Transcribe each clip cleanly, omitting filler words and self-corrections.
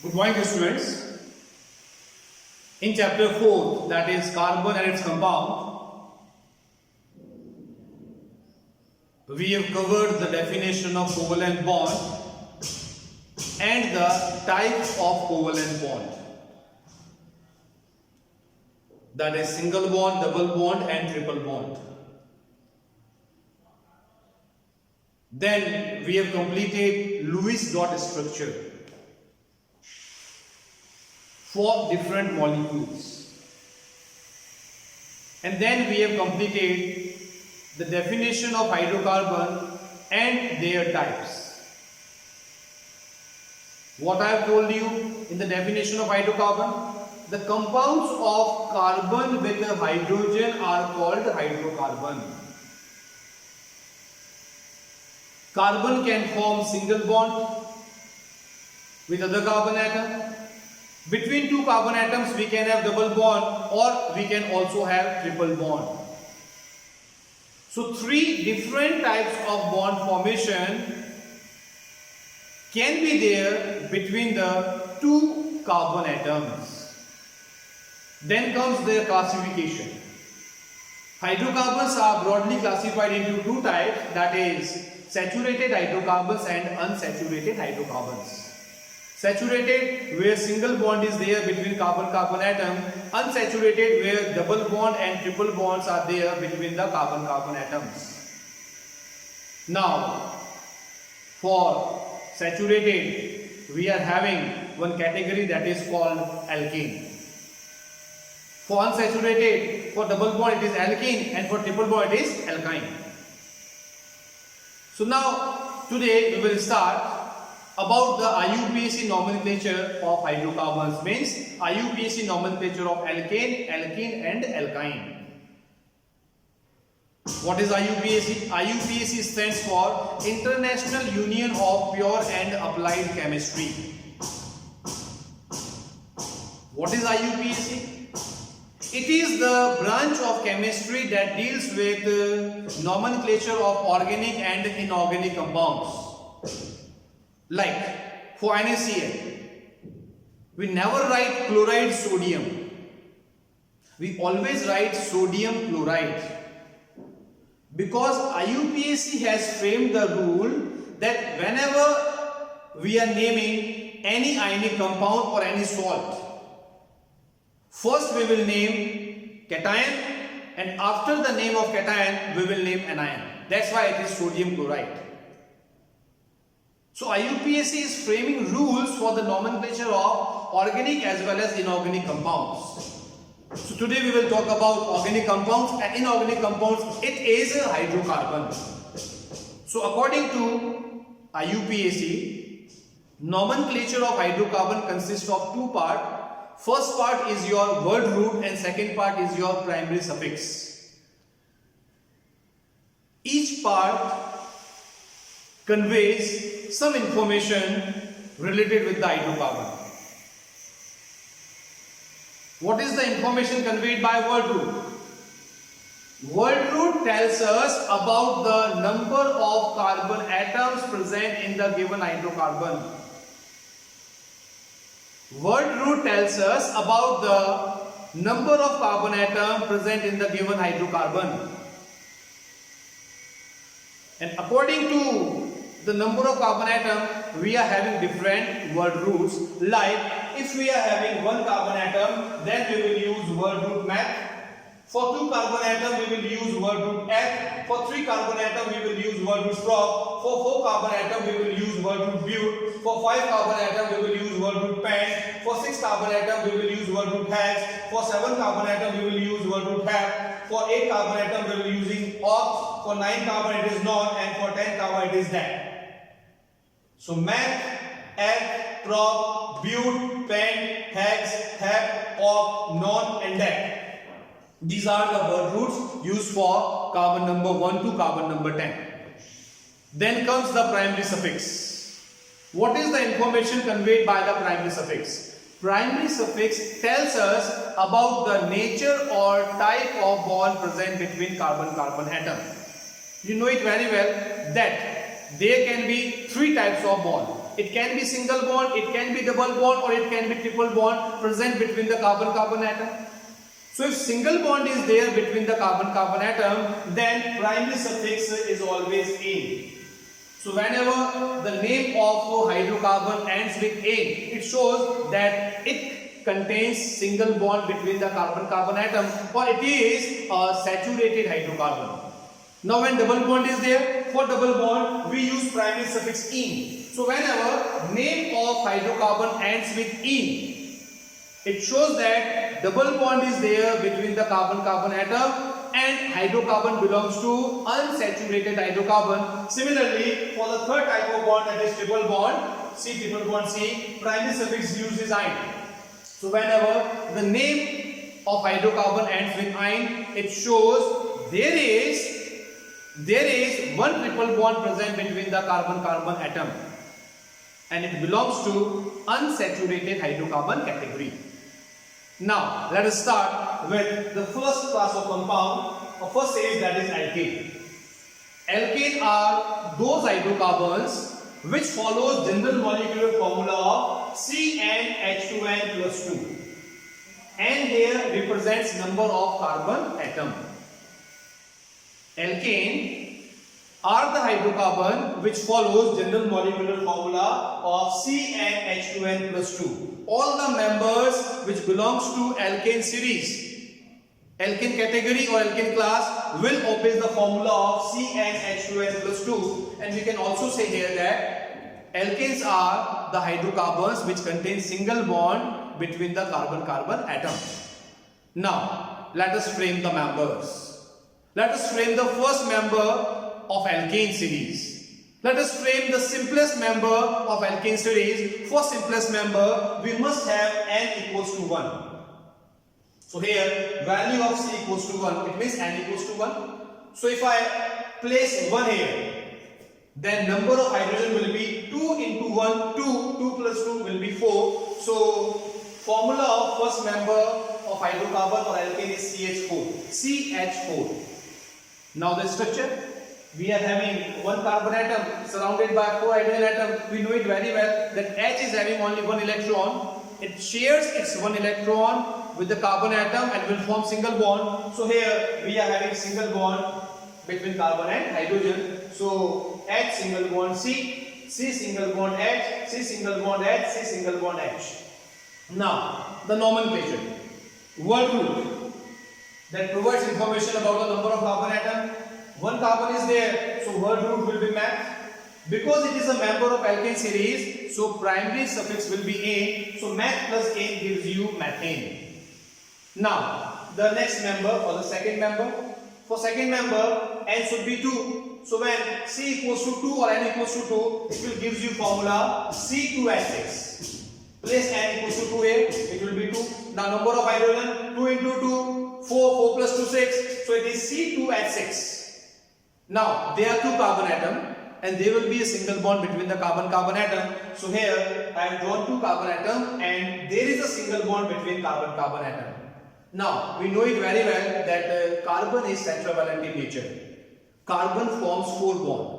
Good morning, students. In chapter 4, that is carbon and its compound, we have covered the definition of covalent bond and the types of covalent bond. That is single bond, double bond and triple bond. Then we have completed Lewis dot structure for different molecules. And then we have completed the definition of hydrocarbon and their types. What I have told you in the definition of hydrocarbon, the compounds of carbon with hydrogen are called hydrocarbon. Carbon can form single bond with other carbon atom. Between two carbon atoms we can have double bond or we can also have triple bond. So three different types of bond formation can be there between the two carbon atoms. Then comes their classification. Hydrocarbons are broadly classified into two types, that is saturated hydrocarbons and unsaturated hydrocarbons. Saturated, where single bond is there between carbon-carbon atom. Unsaturated, where double bond and triple bonds are there between the carbon-carbon atoms. Now, for saturated, we are having one category that is called alkane. For unsaturated, for double bond it is alkene and for triple bond it is alkyne. So now, today we will start about the IUPAC nomenclature of hydrocarbons, means IUPAC nomenclature of alkane, alkene and alkyne. What is IUPAC? IUPAC stands for International Union of Pure and Applied Chemistry. What is IUPAC? It is the branch of chemistry that deals with nomenclature of organic and inorganic compounds. Like for NaCl, we never write chloride sodium. We always write sodium chloride. Because IUPAC has framed the rule that whenever we are naming any ionic compound or any salt, first we will name cation and after the name of cation we will name anion. That's why it is sodium chloride. So IUPAC is framing rules for the nomenclature of organic as well as inorganic compounds. So today we will talk about organic compounds and inorganic compounds. It is a hydrocarbon. So according to IUPAC, nomenclature of hydrocarbon consists of two parts. First part is your word root and second part is your primary suffix. Each part conveys some information related with the hydrocarbon. What is the information conveyed by word root? Word root tells us about the number of carbon atoms present in the given hydrocarbon. Word root tells us about the number of carbon atoms present in the given hydrocarbon. And according to the number of carbon atom, we are having different word roots. Like if we are having one carbon atom, then we will use word root meth. For two carbon atom, we will use word root F. For three carbon atom, we will use word root prop. For four carbon atom, we will use word root but. For five carbon atom, we will use word root pen. For six carbon atom, we will use word root hex. For seven carbon atom, we will use word root hep. For eight carbon atom, we will be using ox. For nine carbon, it is non, and for 10 carbon, it is dat. So meth, F, prop, but, pen, hex, hep, ox, non and dat. These are the word roots used for carbon number 1 to carbon number 10. Then comes the primary suffix. What is the information conveyed by the primary suffix? Primary suffix tells us about the nature or type of bond present between carbon-carbon atom. You know it very well that there can be three types of bond. It can be single bond, it can be double bond, or it can be triple bond present between the carbon-carbon atom. So if single bond is there between the carbon-carbon atom, then primary suffix is always "ane". So whenever the name of hydrocarbon ends with "ane", it shows that it contains single bond between the carbon-carbon atom, or it is a saturated hydrocarbon. Now when double bond is there, for double bond we use primary suffix "ene". So whenever name of hydrocarbon ends with "ene", it shows that double bond is there between the carbon-carbon atom and hydrocarbon belongs to unsaturated hydrocarbon. Similarly, for the third type of bond, that is triple bond, triple bond C, primary suffix used is "ine". So whenever the name of hydrocarbon ends with "ine", it shows there is one triple bond present between the carbon-carbon atom and it belongs to unsaturated hydrocarbon category. Now let us start with the first class of compound. First is that is alkane. Alkane are those hydrocarbons which follows general molecular formula of CnH2n plus 2. N here represents number of carbon atom. Alkane are the hydrocarbon which follows general molecular formula of CnH2n plus 2. All the members which belongs to alkane series, alkane category or alkane class will obey the formula of CnH2n plus 2, and we can also say here that alkanes are the hydrocarbons which contain single bond between the carbon-carbon atom. Now let us frame the members. Let us frame the first member of alkane series. Let us frame the simplest member of alkane series. For simplest member, we must have n equals to 1. So here, value of C equals to 1. It means n equals to 1. So if I place 1 here, then number of hydrogen will be 2 into 1, 2. 2 plus 2 will be 4. So formula of first member of hydrocarbon or alkane is CH4. CH4. Now the structure. We are having one carbon atom surrounded by 4 hydrogen atoms. We know it very well that H is having only one electron. It shares its one electron with the carbon atom and will form single bond. So here we are having single bond between carbon and hydrogen. So H single bond C, C single bond H, C single bond H, C single bond H. Now the nomenclature. Word root that provides information about the number of carbon atom. One carbon is there, so word root will be meth. Because it is a member of alkane series, so primary suffix will be ane. So meth plus ane gives you methane. Now the next member or the second member. For second member, n should be 2. So when C equals to 2 or n equals to 2, it will gives you formula C2H6. Place n equals to 2 here, it will be 2. Now number of hydrogen, 2 into 2, 4, 4 plus 2, 6. So it is C2H6. Now there are 2 carbon atom and there will be a single bond between the carbon-carbon atom. So here I have drawn 2 carbon atom and there is a single bond between carbon-carbon atom. Now we know it very well that carbon is tetravalent in nature. Carbon forms 4 bonds.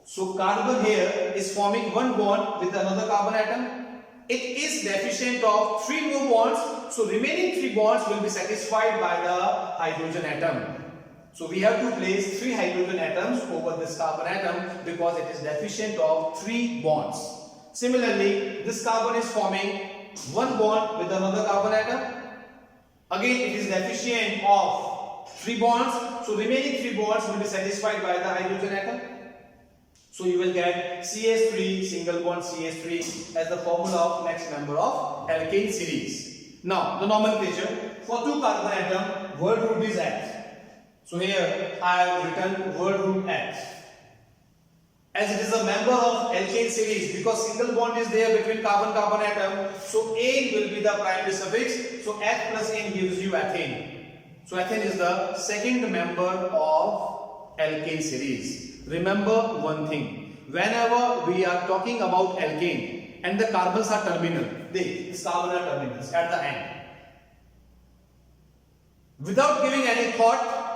So carbon here is forming one bond with another carbon atom. It is deficient of 3 more bonds. So remaining 3 bonds will be satisfied by the hydrogen atom. So we have to place 3 hydrogen atoms over this carbon atom because it is deficient of 3 bonds. Similarly, this carbon is forming one bond with another carbon atom. Again, it is deficient of 3 bonds. So remaining 3 bonds will be satisfied by the hydrogen atom. So you will get CH3 single bond CH3 as the formula of next member of alkane series. Now the nomenclature for 2 carbon atom, word root is H. So here I have written word root H. As it is a member of alkane series, because single bond is there between carbon-carbon atom, so ane will be the primary suffix. So H plus ane gives you ethane. So ethane is the second member of alkane series. Remember one thing: whenever we are talking about alkane and the carbons are terminal, these carbons are terminals at the end. Without giving any thought,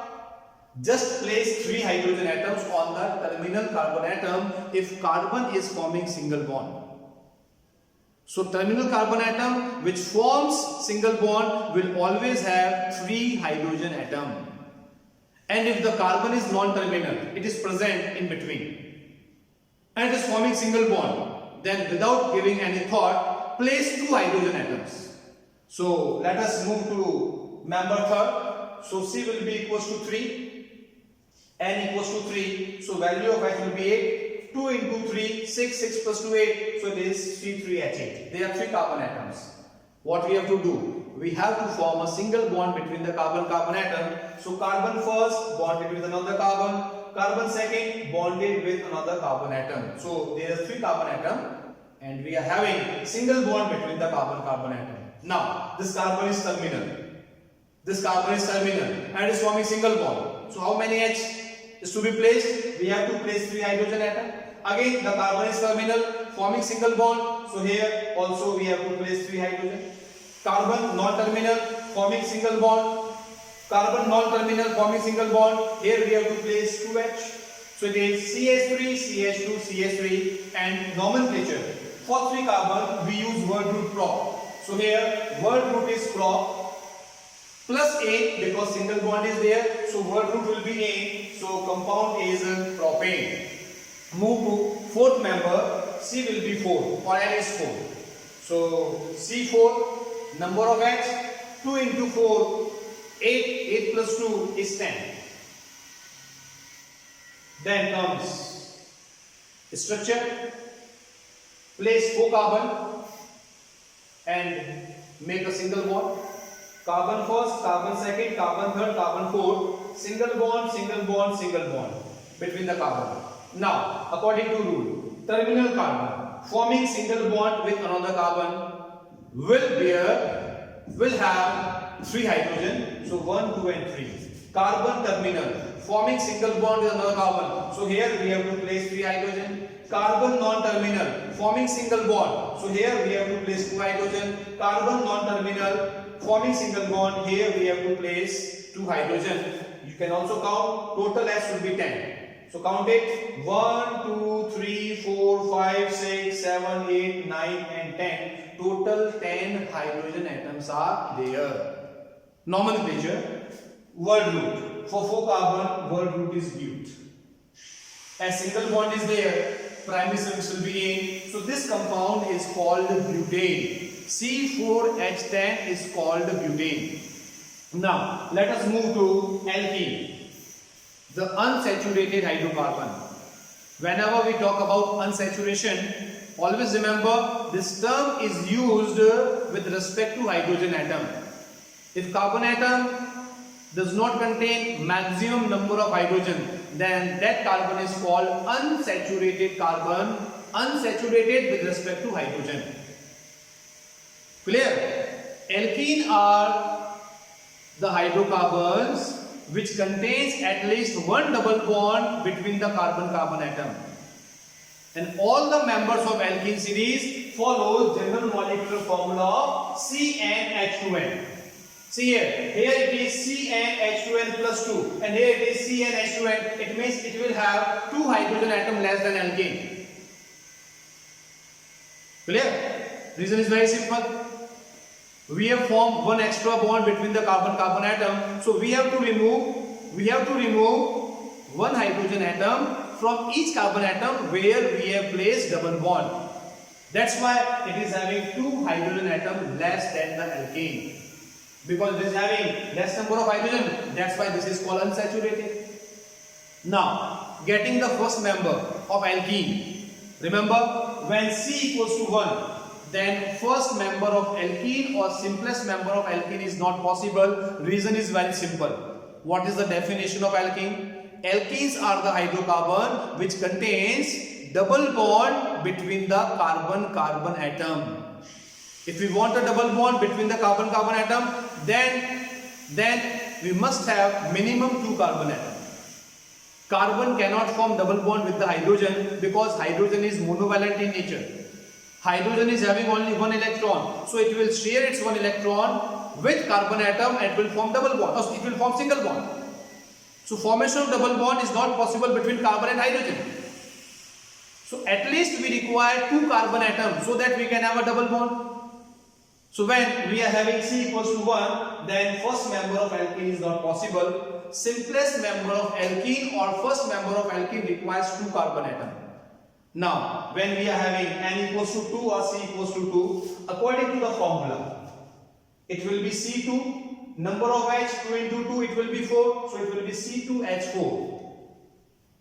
just place 3 hydrogen atoms on the terminal carbon atom if carbon is forming single bond. So terminal carbon atom which forms single bond will always have 3 hydrogen atom. And if the carbon is non-terminal, it is present in between and it is forming single bond, then without giving any thought, place 2 hydrogen atoms. So let us move to member third. So C will be equals to 3, N equals to 3, so value of H will be 8, 2 into 3, 6, 6 plus 2, 8, so it is C3H8. There are 3 carbon atoms. What we have to do? We have to form a single bond between the carbon-carbon atom. So carbon first bonded with another carbon, carbon second bonded with another carbon atom. So there are 3 carbon atom and we are having single bond between the carbon-carbon atom. Now this carbon is terminal. This carbon is terminal and is forming single bond. So how many H is to be placed? We have to place 3 hydrogen atom. Again the carbon is terminal forming single bond. So here also we have to place 3 hydrogen. Carbon non-terminal forming single bond. Carbon non-terminal forming single bond. Here we have to place 2H. So it is CH3, CH2, CH3 and nomenclature. For 3 carbon we use word root prop. So here word root is prop plus A because single bond is there. So word root will be A. So compound is propane. Move to fourth member. C will be 4 or N is 4. So C4, number of H, 2 into 4, 8, 8 plus 2 is 10. Then comes structure. Place 4 carbon and make a single bond. Carbon first, carbon second, carbon third, carbon fourth. Single bond, single bond, single bond between the carbon. Now, according to rule, terminal carbon forming single bond with another carbon will have 3 hydrogen. So 1, 2 and 3. Carbon terminal forming single bond with another carbon. So here we have to place 3 hydrogen. Carbon non-terminal forming single bond. So here we have to place 2 hydrogen. Carbon non-terminal forming single bond. Here we have to place 2 hydrogen. You can also count. Total S will be 10. So count it. 1, 2, 3, 4, 5, 6, 7, 8, 9 and 10. Total 10 hydrogen atoms are there. Nomenclature. Word root. For 4 carbon, word root is but. As single bond is there, primary suffix will be in. So this compound is called butane. C4H10 is called butane. Now let us move to alkene, the unsaturated hydrocarbon. Whenever we talk about unsaturation, always remember this term is used with respect to hydrogen atom. If carbon atom does not contain maximum number of hydrogen, then that carbon is called unsaturated carbon, unsaturated with respect to hydrogen. Clear? Alkene are the hydrocarbons which contains at least one double bond between the carbon-carbon atom. And all the members of alkene series follow general molecular formula of CnH2n. See here it is CnH2n plus 2 and here it is CnH2n. It means it will have 2 hydrogen atom less than alkene. Clear? Reason is very simple. We have formed one extra bond between the carbon-carbon atom. So we have to remove one hydrogen atom from each carbon atom where we have placed double bond. That's why it is having 2 hydrogen atom less than the alkene. Because it is having less number of hydrogen, that's why this is called unsaturated. Now, getting the first member of alkene. Remember, when C equals to 1, then first member of alkene or simplest member of alkene is not possible. Reason is very simple. What is the definition of alkene? Alkenes are the hydrocarbon which contains double bond between the carbon-carbon atom. If we want a double bond between the carbon-carbon atom, then we must have minimum 2 carbon atoms. Carbon cannot form double bond with the hydrogen because hydrogen is monovalent in nature. Hydrogen is having only 1 electron, so it will share its 1 electron with carbon atom and will form double bond. It will form single bond. So formation of double bond is not possible between carbon and hydrogen. So at least we require 2 carbon atoms so that we can have a double bond. So when we are having C equals to 1, then first member of alkene is not possible. Simplest member of alkene or first member of alkene requires 2 carbon atoms. Now, when we are having N equals to 2 or C equals to 2, according to the formula, it will be C2, number of H, 2 into 2, it will be 4, so it will be C2H4.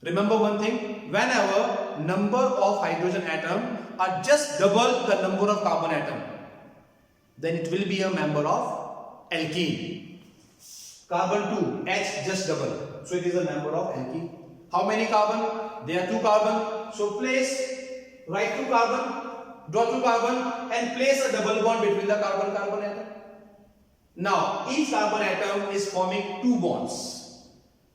Remember one thing, whenever number of hydrogen atom are just double the number of carbon atom, then it will be a member of alkene. Carbon 2, H just double, so it is a member of alkene. How many carbon? There are 2 carbon, so write 2 carbon, draw 2 carbon and place a double bond between the carbon atom. Now, each carbon atom is forming 2 bonds.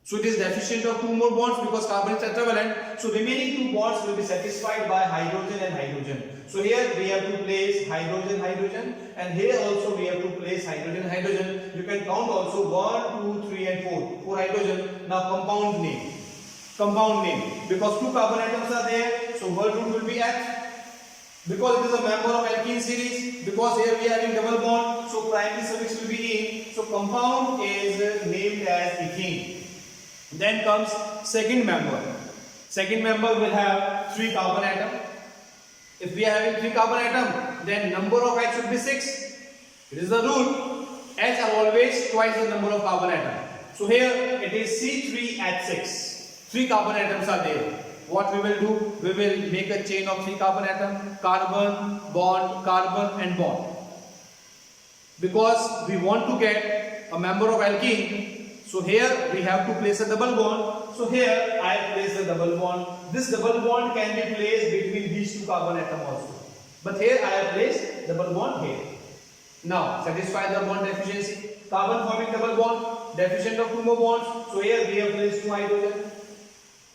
So it is deficient of 2 more bonds because carbon is tetravalent. So remaining 2 bonds will be satisfied by hydrogen and hydrogen. So here we have to place hydrogen, and here also we have to place hydrogen. You can count also 1, 2, 3 and 4. 4 hydrogen. Now compound name. Because 2 carbon atoms are there, so word root will be H. Because it is a member of alkene series, because here we are having double bond, so primary suffix will be ene. So compound is named as ethene. Then comes second member. Second member will have 3 carbon atom. If we are having 3 carbon atom, then number of H should be 6. It is the rule. H are always twice the number of carbon atom. So here it is C3H6. 3 carbon atoms are there. What we will do? We will make a chain of 3 carbon atom, carbon, bond, and bond. Because we want to get a member of alkene, so here we have to place a double bond. So here I have placed a double bond. This double bond can be placed between these 2 carbon atoms also. But here I have placed double bond here. Now satisfy the bond deficiency. Carbon forming double bond, deficient of 2 more bonds. So here we have placed 2 hydrogen.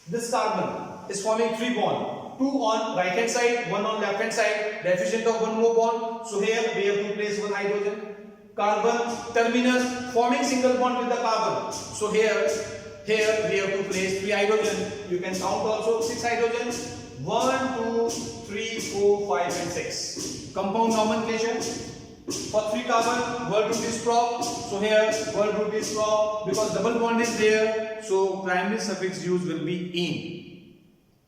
This carbon is forming 3 bonds. 2 on right hand side, 1 on left hand side, deficient of 1 more bond. So here we have to place 1 hydrogen. Carbon terminus forming single bond with the carbon. So here we have to place 3 hydrogen. You can count also 6 hydrogen. 1, 2, 3, 4, 5 and 6. Compound nomenclature. For 3 carbon, word root is prop. So here word root is prop because double bond is there. So primary suffix used will be ene.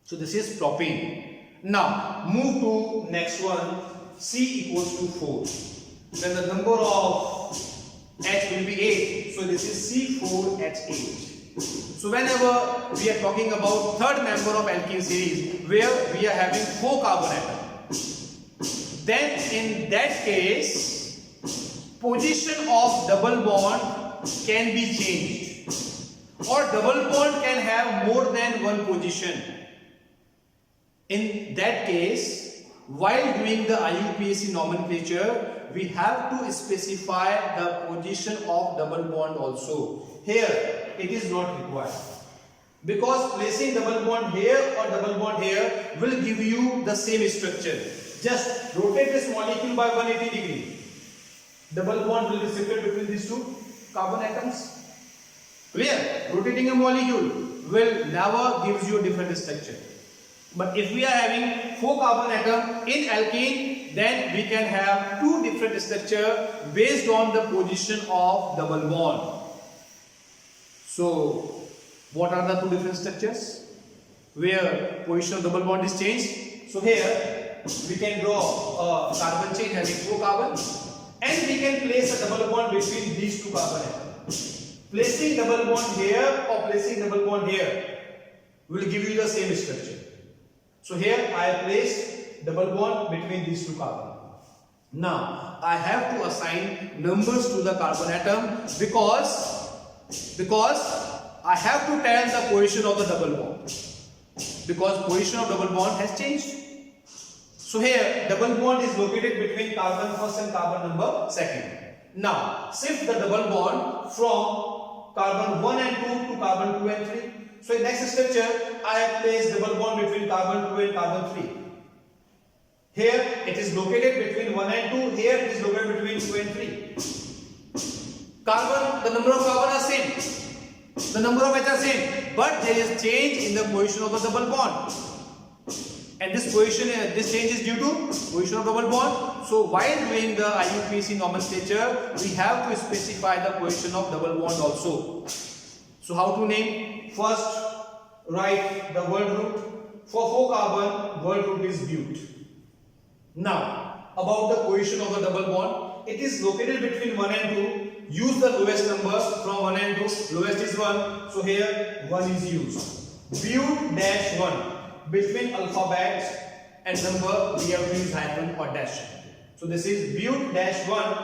So this is propene. Now move to next one. C equals to 4. Then the number of H will be 8. So this is C4H8. So whenever we are talking about third member of alkene series where we are having 4 carbon atoms, then in that case position of double bond can be changed, or double bond can have more than one position. In that case, while doing the IUPAC nomenclature, we have to specify the position of double bond also. Here it is not required, because placing double bond here or double bond here will give you the same structure. Just rotate this molecule by 180 degree. Double bond will be shifted between these 2 carbon atoms. Clear? Rotating a molecule will never gives you a different structure. But if we are having 4 carbon atom in alkene, then we can have 2 different structure based on the position of double bond. So what are the 2 different structures where position of double bond is changed? So here we can draw a carbon chain having 4 carbon, and we can place a double bond between these 2 carbon atoms. Placing double bond here or placing double bond here will give you the same structure. So here I have placed double bond between these 2 carbon. Now I have to assign numbers to the carbon atom because I have to tell the position of the double bond, because position of double bond has changed. So here double bond is located between carbon first and carbon number second. Now shift the double bond from carbon 1 and 2 to carbon 2 and 3. So in next structure I have placed double bond between carbon 2 and carbon 3. Here it is located between 1 and 2. Here it is located between 2 and 3. Carbon, the number of carbon are same, the number of H are same, but there is change in the position of the double bond. and this change is due to position of double bond. So while doing the IUPAC nomenclature, we have to specify the position of double bond also. So how to name? First, write the word root. For 4-carbon, word root is but. Now, about the position of the double bond, it is located between 1 and 2. Use the lowest number from 1 and 2. Lowest is 1. So here 1 is used. But-1. Between alphabet and number, we have to use hyphen or dash. So this is but-1.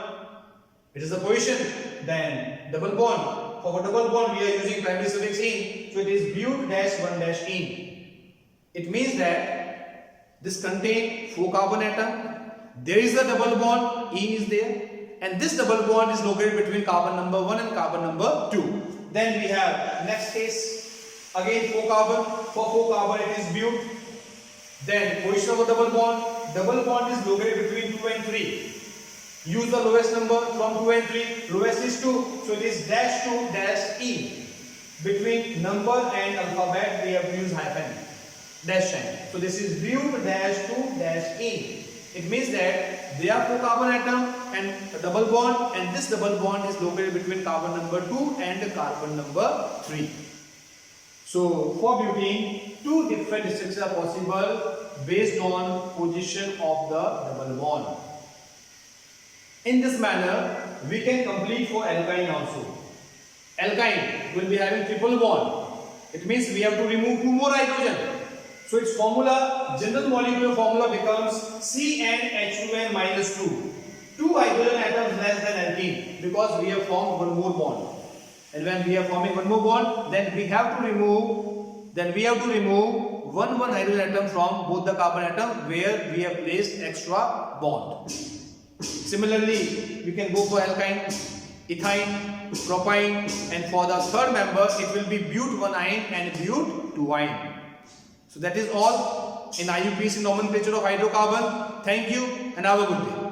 It is the position. Then double bond. For double bond, we are using primary suffix in. So it is but-1-in. It means that this contains 4-carbon atom. There is a double bond, in is there, and this double bond is located between carbon number 1 and carbon number 2. Then we have next case, again 4-carbon. For 4-carbon it is but. Then position of a double bond is located between 2 and 3. Use the lowest number from 2 and 3. Lowest is 2, so it is -2-in. Between number and alphabet we have to use hyphen, dash sign. So this is but-2-in. It means that there are 4-carbon atom and a double bond, and this double bond is located between carbon number 2 and carbon number 3. So for butene, 2 different structures are possible based on position of the double bond. In this manner, we can complete for alkyne also. Alkyne will be having triple bond. It means we have to remove 2 more hydrogen. So its formula, general molecular formula becomes CnH2n-2. 2 hydrogen atoms less than alkene, because we have formed 1 more bond. And when we are forming 1 more bond, then we have to remove 1 hydrogen atom from both the carbon atom where we have placed extra bond. Similarly, we can go for alkyne, ethyne, propyne, and for the third member it will be but-1-ine and but-2-ine. So that is all in IUPAC nomenclature of hydrocarbon. Thank you and have a good day.